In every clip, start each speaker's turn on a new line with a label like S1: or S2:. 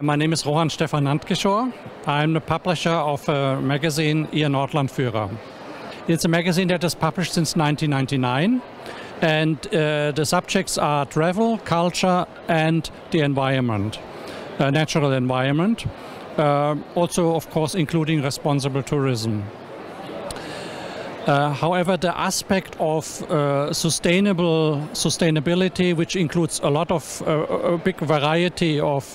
S1: My name is Rohan Stefan Nandkishore. I'm the publisher of a magazine, Ihr Nordlandführer. It's a magazine that is published since 1999, and the subjects are travel, culture, and the environment, natural environment. Also, of course, including responsible tourism. However, the aspect of sustainability, which includes a lot of a big variety of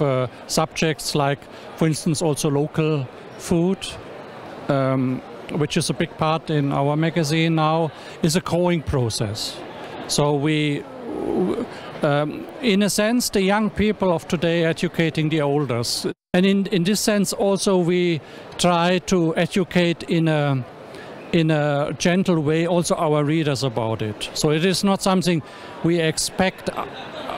S1: subjects, like, for instance, also local food, which is a big part in our magazine now, is a growing process. So we, in a sense, the young people of today educating the elders. And in this sense also we try to educate in a gentle way also our readers about it. So it is not something we expect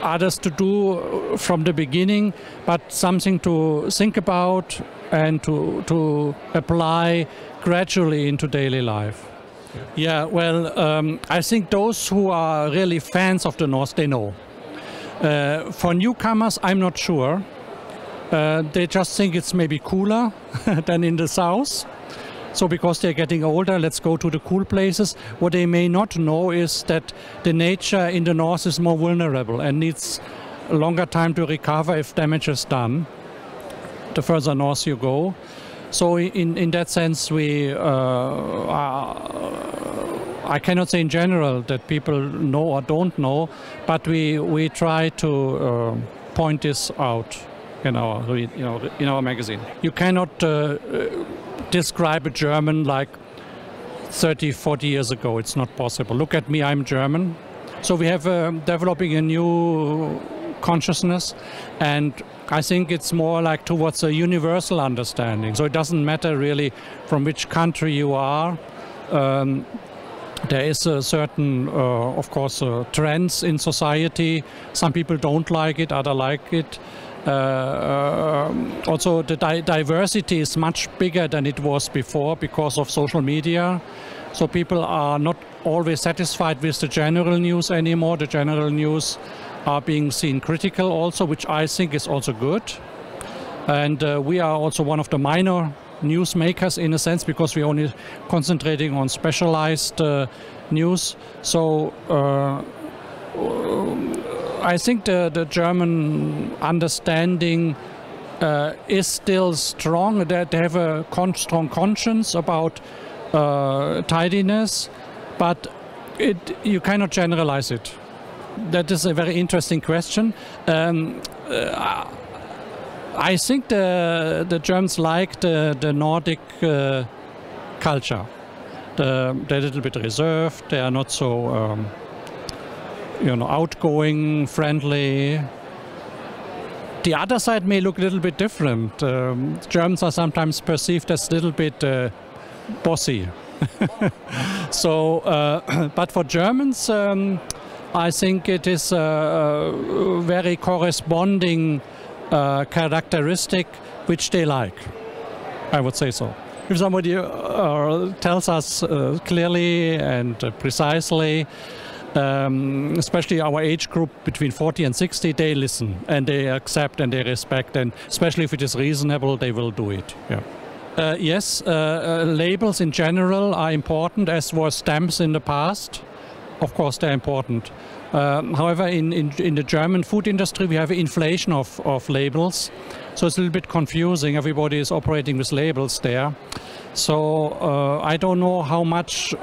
S1: others to do from the beginning, but something to think about and to apply gradually into daily life. Yeah, well, I think those who are really fans of the North, they know. For newcomers, I'm not sure. They just think it's maybe cooler than in the south. So because they're getting older, let's go to the cool places. What they may not know is that the nature in the north is more vulnerable and needs a longer time to recover if damage is done, the further north you go. So in that sense, I cannot say in general that people know or don't know, but we try to point this out in our magazine. You cannot describe a German like 30, 40 years ago. It's not possible. Look at me, I'm German. So we have developing a new consciousness, and I think it's more like towards a universal understanding. So it doesn't matter really from which country you are. There is a certain, of course, trends in society. Some people don't like it, others like it. Also the diversity is much bigger than it was before because of social media. So people are not always satisfied with the general news anymore. The general news are being seen critical also, which I think is also good. And we are also one of the minor newsmakers in a sense, because we're only concentrating on specialized news. So I think the German understanding is still strong. They have a strong conscience about tidiness, but you cannot generalize it. That is a very interesting question. I think the Germans like the Nordic culture. They're a little bit reserved. They are not so outgoing, friendly. The other side may look a little bit different. Germans are sometimes perceived as a little bit bossy. So, but for Germans, I think it is a very corresponding characteristic which they like. I would say so. If somebody tells us clearly and precisely, especially our age group between 40 and 60, they listen and they accept and they respect, and especially if it is reasonable, they will do it. Yeah. Yes, labels in general are important, as were stamps in the past. Of course, they're important. However, in the German food industry, we have inflation of labels, so it's a little bit confusing. Everybody is operating with labels there. So I don't know how much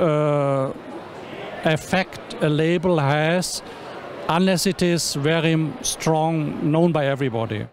S1: effect a label has unless it is very strong, known by everybody.